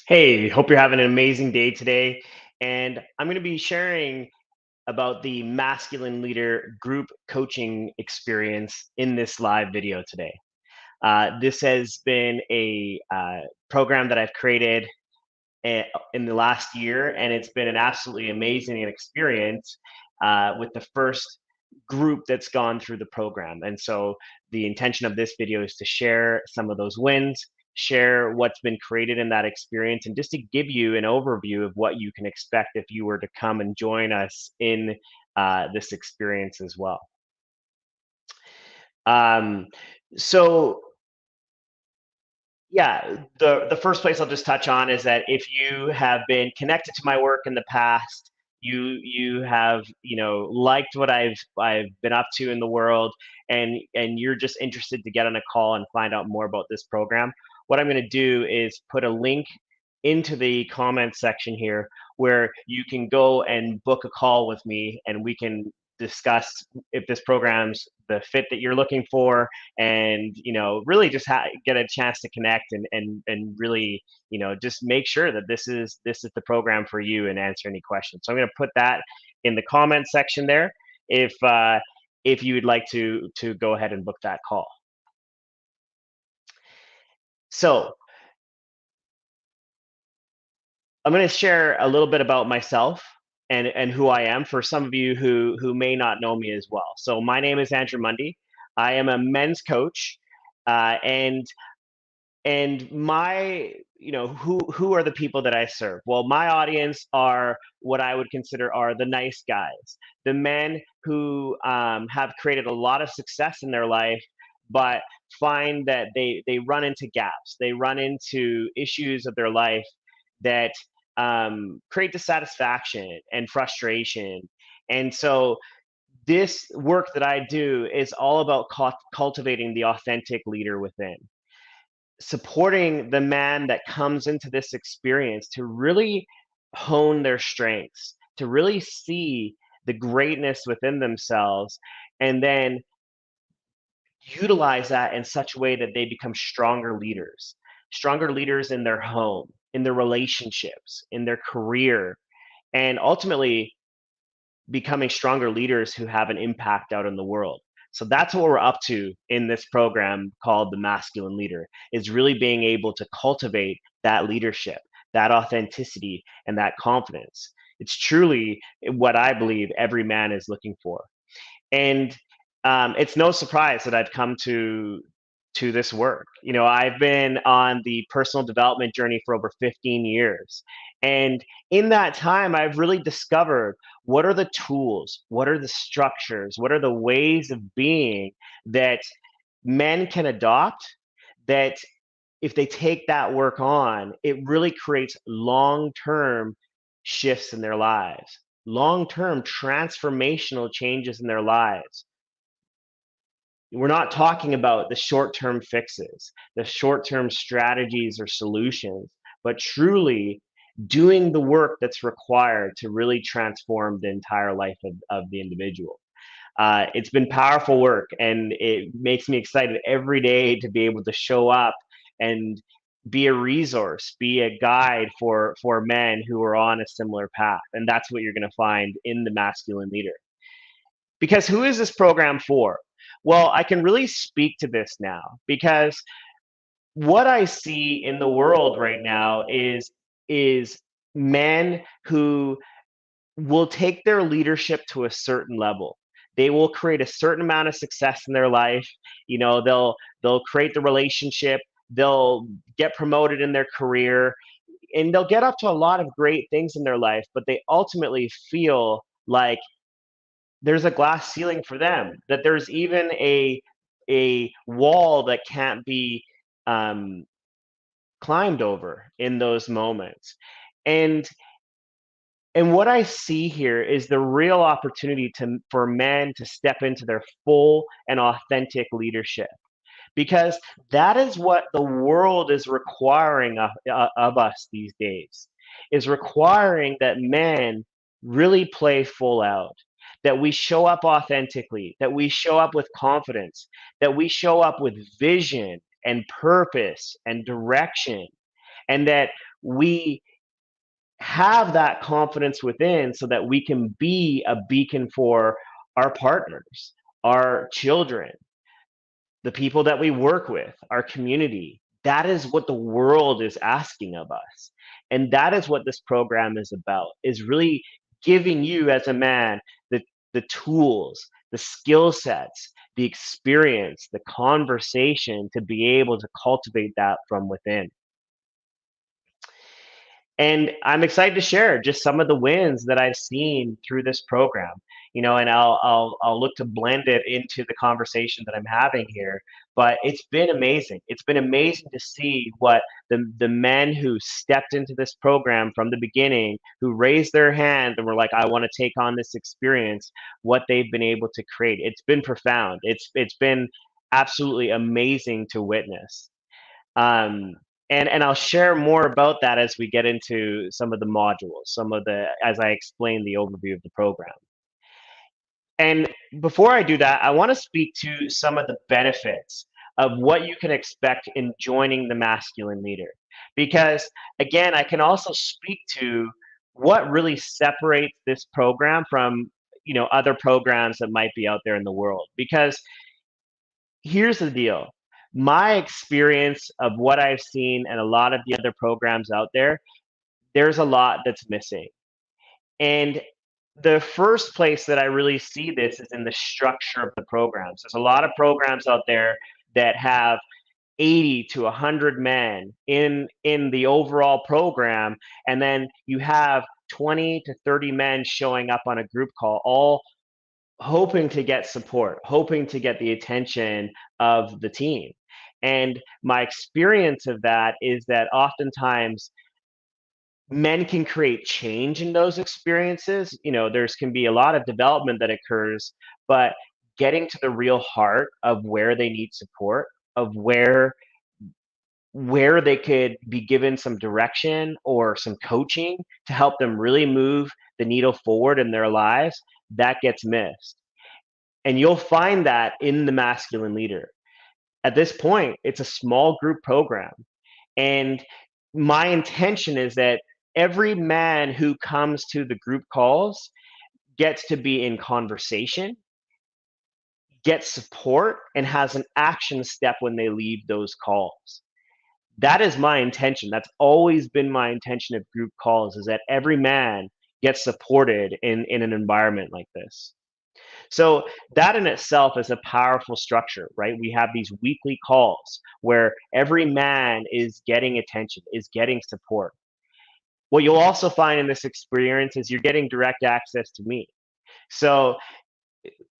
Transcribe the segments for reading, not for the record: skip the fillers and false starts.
Hey, hope you're having an amazing day today. And I'm going to be sharing about the masculine leader group coaching experience in this live video today. This has been a program that I've created in the last year, and it's been an absolutely amazing experience with the first group that's gone through the program. And so the intention of this video is to share some of those wins, share what's been created in that experience, and just to give you an overview of what you can expect if you were to come and join us in this experience as well. Um, so yeah, the first place I'll just touch on is that if you have been connected to my work in the past, you have, liked what I've been up to in the world, and you're just interested to get on a call and find out more about this program. What I'm going to do is put a link into the comments section here where you can go and book a call with me, and we can discuss if this program's the fit that you're looking for, and really just get a chance to connect and really just make sure that this is the program for you and answer any questions. So I'm going to put that in the comment section there if you would like to go ahead and book that call. So I'm going to share a little bit about myself and who I am for some of you who may not know me as well. So my name is Andrew Mundy. I am a men's coach, and my who are the people that I serve? Well, my audience are what I would consider are the nice guys, the men who have created a lot of success in their life, but find that they run into gaps, they run into issues of their life that create dissatisfaction and frustration. And so this work that I do is all about cultivating the authentic leader within, supporting the man that comes into this experience to really hone their strengths, to really see the greatness within themselves, and then utilize that in such a way that they become stronger leaders in their home, in their relationships, in their career, and ultimately becoming stronger leaders who have an impact out in the world. So that's what we're up to in this program called the Masculine Leader, is really being able to cultivate that leadership, that authenticity, and that confidence. It's truly what I believe every man is looking for. And it's no surprise that I've come to this work. I've been on the personal development journey for over 15 years. And in that time, I've really discovered what are the tools, what are the structures, what are the ways of being that men can adopt, that if they take that work on, it really creates long-term shifts in their lives, long-term transformational changes in their lives. We're not talking about the short-term fixes, the short-term strategies or solutions, but truly doing the work that's required to really transform the entire life of the individual. It's been powerful work, and it makes me excited every day to be able to show up and be a resource, be a guide for men who are on a similar path. And that's what you're going to find in the Masculine Leader. Because who is this program for? Well, I can really speak to this now because what I see in the world right now is men who will take their leadership to a certain level. They will create a certain amount of success in their life. They'll create the relationship, they'll get promoted in their career, and they'll get up to a lot of great things in their life, but they ultimately feel like there's a glass ceiling for them, that there's even a wall that can't be um, climbed over in those moments. And and what I see here is the real opportunity for men to step into their full and authentic leadership, because that is what the world is requiring of us these days, is requiring that men really play full out, that we show up authentically, that we show up with confidence, that we show up with vision and purpose and direction, and that we have that confidence within so that we can be a beacon for our partners, our children, the people that we work with, our community. That is what the world is asking of us. And that is what this program is about, is really giving you as a man the tools, the skill sets, the experience, the conversation to be able to cultivate that from within. And I'm excited to share just some of the wins that I've seen through this program. And I'll look to blend it into the conversation that I'm having here. But it's been amazing. It's been amazing to see what the men who stepped into this program from the beginning, who raised their hand and were like, "I want to take on this experience," what they've been able to create. It's been profound. It's been absolutely amazing to witness. Um, and I'll share more about that as we get into some of the modules, as I explain the overview of the program. And before I do that, I want to speak to some of the benefits of what you can expect in joining the Masculine Leader. Because again, I can also speak to what really separates this program from, other programs that might be out there in the world. Because here's the deal. My experience of what I've seen and a lot of the other programs out there, there's a lot that's missing. And the first place that I really see this is in the structure of the programs. There's a lot of programs out there that have 80 to 100 men in the overall program, and then you have 20 to 30 men showing up on a group call, all hoping to get support, hoping to get the attention of the team. And my experience of that is that oftentimes men can create change in those experiences. There's can be a lot of development that occurs, but getting to the real heart of where they need support, of where they could be given some direction or some coaching to help them really move the needle forward in their lives, that gets missed. And you'll find that in the Masculine Leader. At this point, it's a small group program. And my intention is that every man who comes to the group calls gets to be in conversation, gets support, and has an action step when they leave those calls. That is my intention. That's always been my intention of group calls, is that every man gets supported in an environment like this. So that in itself is a powerful structure, right? We have these weekly calls where every man is getting attention, is getting support. What you'll also find in this experience is you're getting direct access to me. So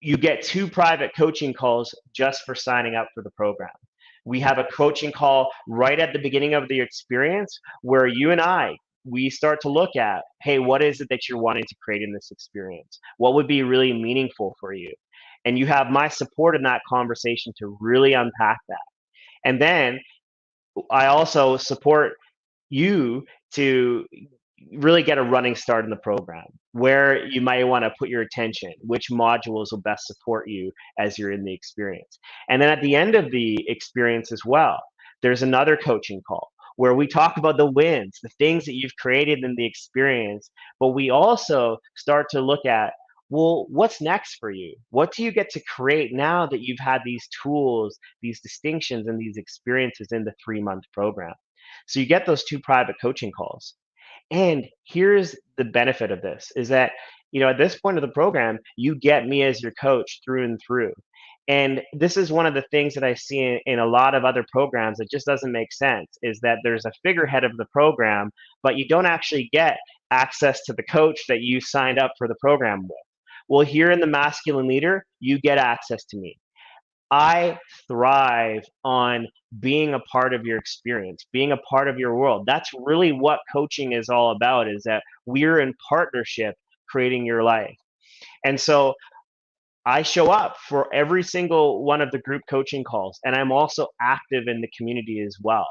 you get 2 private coaching calls just for signing up for the program. We have a coaching call right at the beginning of the experience where you and we start to look at, hey, what is it that you're wanting to create in this experience? What would be really meaningful for you? And you have my support in that conversation to really unpack that. And then I also support you to really get a running start in the program, where you might want to put your attention, which modules will best support you as you're in the experience. And then at the end of the experience as well, there's another coaching call where we talk about the wins, the things that you've created in the experience, but we also start to look at, well, what's next for you? What do you get to create now that you've had these tools, these distinctions, and these experiences in the 3-month program? So you get those 2 private coaching calls. And here's the benefit of this is that, at this point of the program, you get me as your coach through and through. And this is one of the things that I see in a lot of other programs that just doesn't make sense, is that there's a figurehead of the program, but you don't actually get access to the coach that you signed up for the program with. Well, here in the Masculine Leader, you get access to me. I thrive on being a part of your experience, being a part of your world. That's really what coaching is all about, is that we're in partnership creating your life. And so I show up for every single one of the group coaching calls, and I'm also active in the community as well.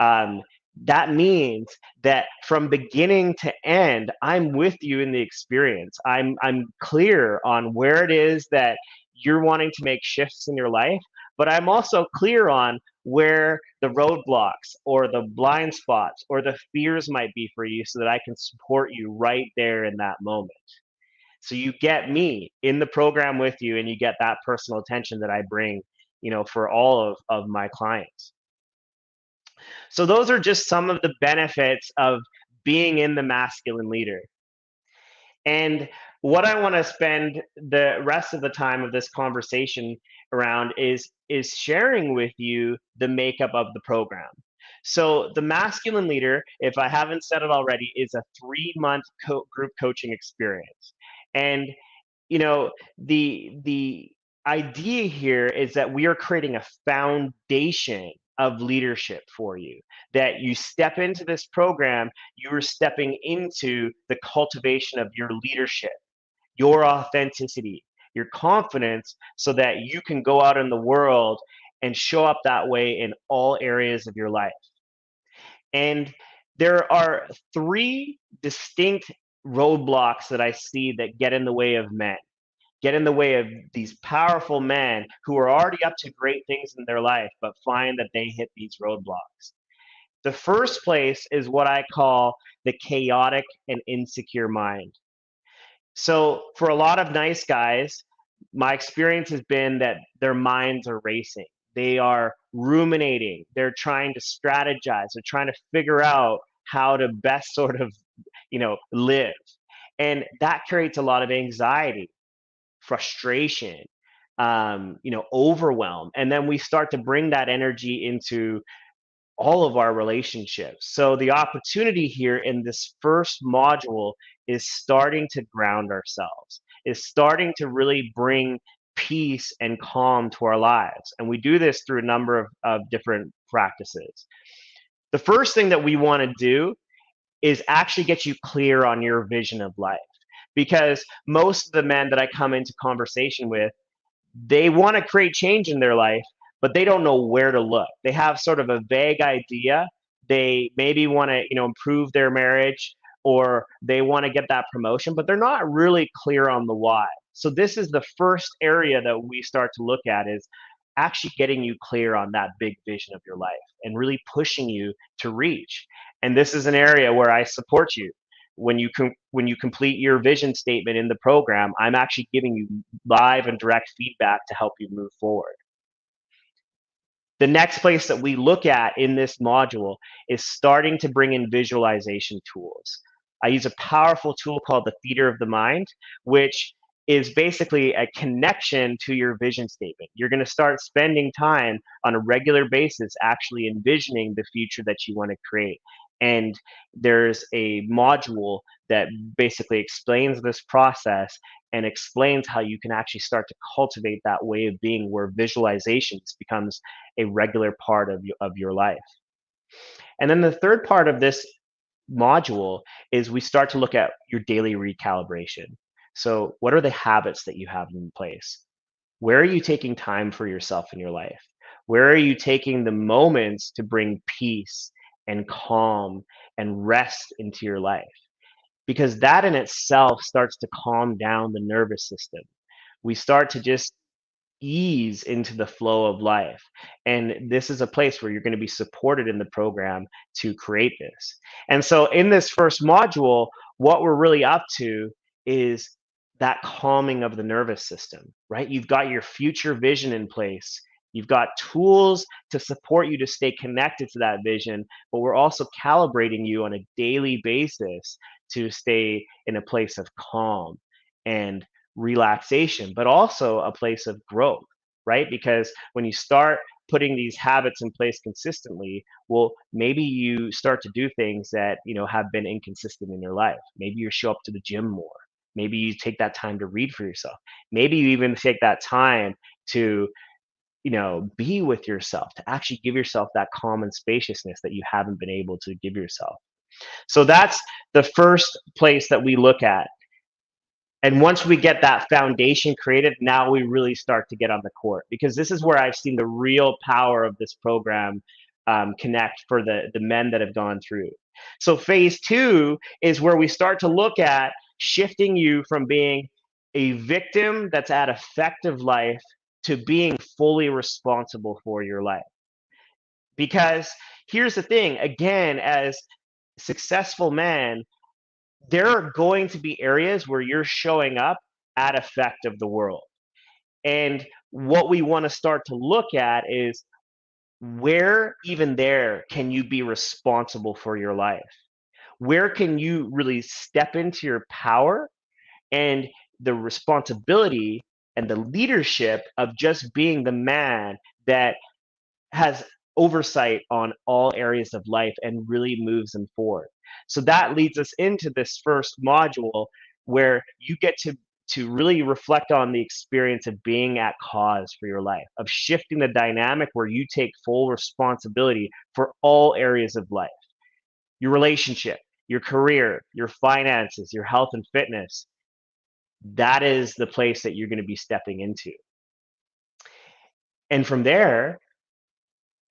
Um, that means that from beginning to end, I'm with you in the experience. I'm clear on where it is that you're wanting to make shifts in your life, but I'm also clear on where the roadblocks or the blind spots or the fears might be for you so that I can support you right there in that moment. So you get me in the program with you and you get that personal attention that I bring, for all of my clients. So those are just some of the benefits of being in the masculine leader. And what I want to spend the rest of the time of this conversation around is sharing with you the makeup of the program. So the masculine leader, if I haven't said it already, is a 3-month group coaching experience. And the idea here is that we are creating a foundation of leadership for you, that you step into this program, you are stepping into the cultivation of your leadership, your authenticity, your confidence, so that you can go out in the world and show up that way in all areas of your life. And there are three distinct roadblocks that I see that get in the way of men, get in the way of these powerful men who are already up to great things in their life, but find that they hit these roadblocks. The first place is what I call the chaotic and insecure mind. So, for a lot of nice guys, my experience has been that their minds are racing. They are ruminating. They're trying to strategize. They're trying to figure out how to best sort of, live. And that creates a lot of anxiety, frustration, overwhelm. And then we start to bring that energy into all of our relationships. So the opportunity here in this first module is starting to ground ourselves, is starting to really bring peace and calm to our lives. And we do this through a number of different practices. The first thing that we want to do is actually get you clear on your vision of life. Because most of the men that I come into conversation with, they want to create change in their life, but they don't know where to look. They have sort of a vague idea. They maybe want to, improve their marriage, or they want to get that promotion, but they're not really clear on the why. So this is the first area that we start to look at, is actually getting you clear on that big vision of your life and really pushing you to reach. And this is an area where I support you. When you complete your vision statement in the program, I'm actually giving you live and direct feedback to help you move forward. The next place that we look at in this module is starting to bring in visualization tools. I use a powerful tool called the Theater of the Mind, which is basically a connection to your vision statement. You're going to start spending time on a regular basis actually envisioning the future that you want to create. And there's a module that basically explains this process and explains how you can actually start to cultivate that way of being, where visualizations becomes a regular part of your life. And then the third part of this module is we start to look at your daily recalibration. So, what are the habits that you have in place? Where are you taking time for yourself in your life? Where are you taking the moments to bring peace and calm and rest into your life? Because that in itself starts to calm down the nervous system. We start to just ease into the flow of life. And this is a place where you're going to be supported in the program to create this. And so, in this first module, what we're really up to is that calming of the nervous system, right? You've got your future vision in place. You've got tools to support you to stay connected to that vision, but we're also calibrating you on a daily basis to stay in a place of calm and relaxation, but also a place of growth, right? Because when you start putting these habits in place consistently, well, maybe you start to do things that, have been inconsistent in your life. Maybe you show up to the gym more. Maybe you take that time to read for yourself. Maybe you even take that time to, be with yourself, to actually give yourself that calm and spaciousness that you haven't been able to give yourself. So that's the first place that we look at. And once we get that foundation created, now we really start to get on the court, because this is where I've seen the real power of this program connect for the men that have gone through. So phase two is where we start to look at shifting you from being a victim that's at effective life to being fully responsible for your life. Because here's the thing, again, as successful men, there are going to be areas where you're showing up at effect of the world. And what we want to start to look at is where, even there, can you be responsible for your life? Where can you really step into your power and the responsibility and the leadership of just being the man that has oversight on all areas of life and really moves them forward. So that leads us into this first module where you get to really reflect on the experience of being at cause for your life, of shifting the dynamic where you take full responsibility for all areas of life. Your relationship, your career, your finances, your health and fitness. That is the place that you're going to be stepping into. And from there,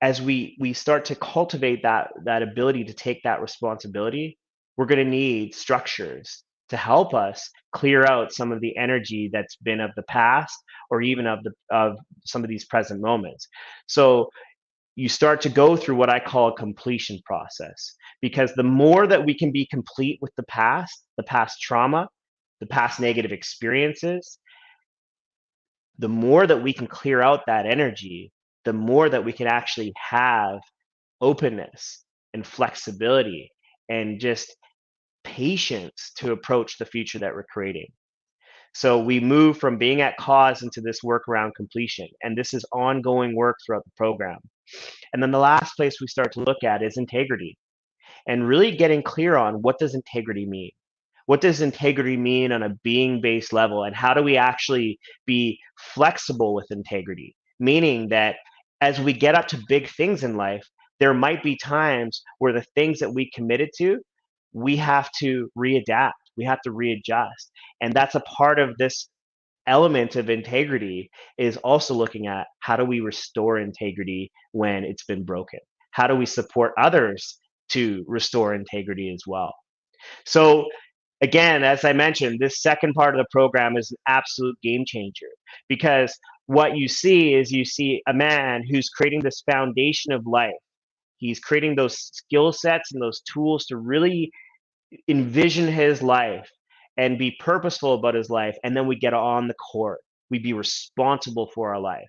as we start to cultivate that ability to take that responsibility, we're going to need structures to help us clear out some of the energy that's been of the past, or even of some of these present moments. So you start to go through what I call a completion process, because the more that we can be complete with the past trauma, the past negative experiences, the more that we can clear out that energy, the more that we can actually have openness and flexibility and just patience to approach the future that we're creating. So we move from being at cause into this work around completion. And this is ongoing work throughout the program. And then the last place we start to look at is integrity, and really getting clear on what does integrity mean? What does integrity mean on a being based level? And how do we actually be flexible with integrity? Meaning that as we get up to big things in life, there might be times where the things that we committed to, we have to readapt, we have to readjust. And that's a part of this element of integrity, is also looking at how do we restore integrity when it's been broken? How do we support others to restore integrity as well? So again, as I mentioned, this second part of the program is an absolute game changer, because what you see a man who's creating this foundation of life. He's creating those skill sets and those tools to really envision his life and be purposeful about his life. And then we get on the court. We be responsible for our life.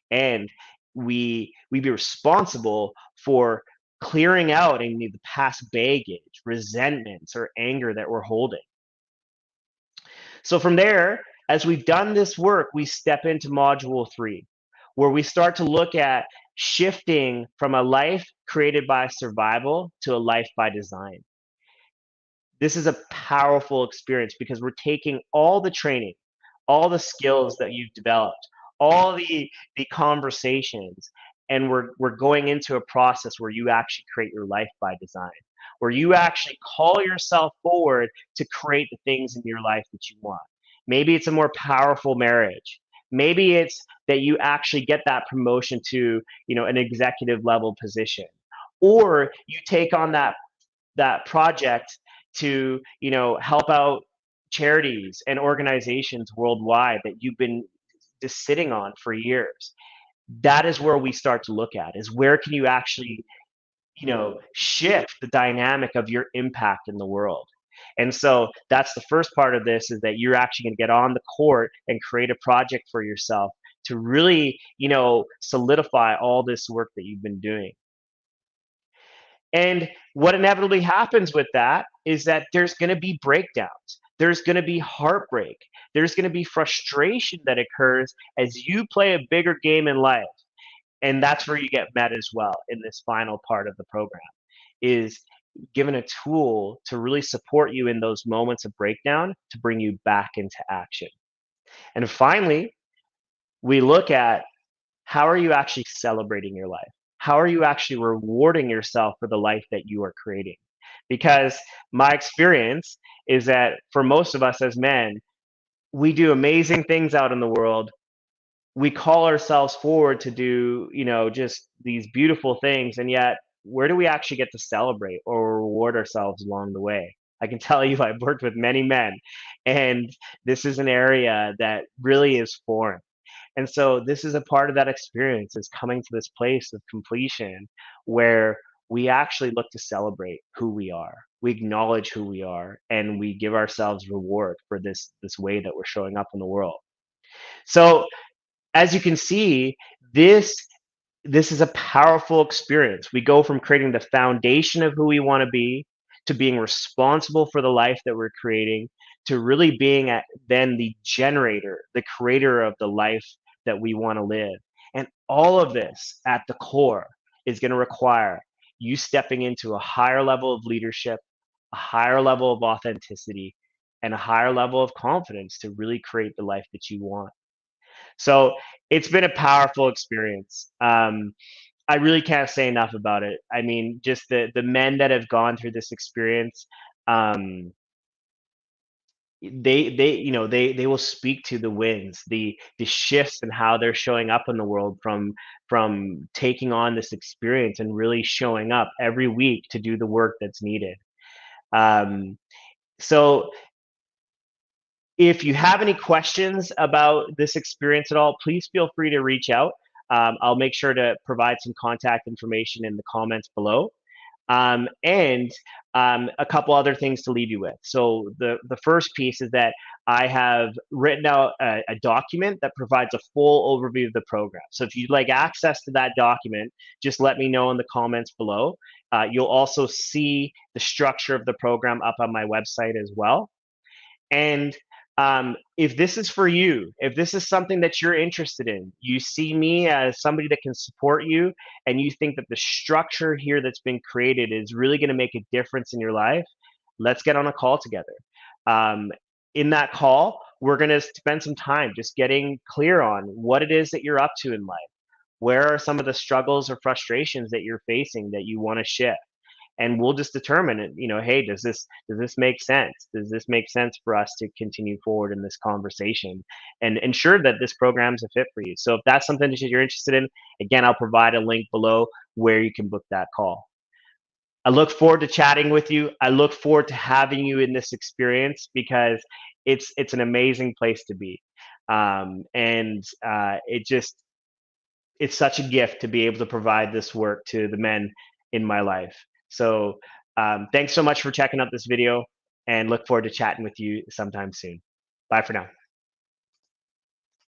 And we be responsible for clearing out any of the past baggage, resentments, or anger that we're holding. So from there, as we've done this work, we step into module 3, where we start to look at shifting from a life created by survival to a life by design. This is a powerful experience because we're taking all the training, all the skills that you've developed, all the conversations, and we're going into a process where you actually create your life by design, where you actually call yourself forward to create the things in your life that you want. Maybe it's a more powerful marriage. Maybe it's that you actually get that promotion to, an executive level position, or you take on that project to, help out charities and organizations worldwide that you've been just sitting on for years. That is where we start to look at, is where can you actually, shift the dynamic of your impact in the world. And so that's the first part of this, is that you're actually going to get on the court and create a project for yourself to really, solidify all this work that you've been doing. And what inevitably happens with that is that there's going to be breakdowns. There's going to be heartbreak. There's going to be frustration that occurs as you play a bigger game in life. And that's where you get met as well in this final part of the program, is given a tool to really support you in those moments of breakdown to bring you back into action. And finally, we look at how are you actually celebrating your life? How are you actually rewarding yourself for the life that you are creating? Because my experience is that for most of us as men, we do amazing things out in the world. We call ourselves forward to do, just these beautiful things. And yet, where do we actually get to celebrate or reward ourselves along the way? I can tell you, I've worked with many men, and this is an area that really is foreign. And so this is a part of that experience, is coming to this place of completion where we actually look to celebrate who we are. We acknowledge who we are, and we give ourselves reward for this way that we're showing up in the world. So as you can see, this this is a powerful experience. We go from creating the foundation of who we want to be, to being responsible for the life that we're creating, to really being then the generator, the creator of the life that we want to live. And all of this at the core is going to require you stepping into a higher level of leadership, a higher level of authenticity, and a higher level of confidence to really create the life that you want. So it's been a powerful experience. I really can't say enough about it. I mean, just the men that have gone through this experience, um, they will speak to the wins, the shifts, and how they're showing up in the world from taking on this experience and really showing up every week to do the work that's needed. Um, so if you have any questions about this experience at all, please feel free to reach out. I'll make sure to provide some contact information in the comments below. And a couple other things to leave you with. So the first piece is that I have written out a document that provides a full overview of the program. So if you'd like access to that document, just let me know in the comments below. You'll also see the structure of the program up on my website as well. And if this is for you, if this is something that you're interested in, you see me as somebody that can support you, and you think that the structure here that's been created is really going to make a difference in your life, let's get on a call together. Um, in that call, we're going to spend some time just getting clear on what it is that you're up to in life. Where are some of the struggles or frustrations that you're facing that you want to shift? And we'll just determine it, hey, does this make sense? Does this make sense for us to continue forward in this conversation and ensure that this program's a fit for you? So if that's something that you're interested in, again, I'll provide a link below where you can book that call. I look forward to chatting with you. I look forward to having you in this experience, because it's an amazing place to be. And it's such a gift to be able to provide this work to the men in my life. So thanks so much for checking out this video, and look forward to chatting with you sometime soon. Bye for now.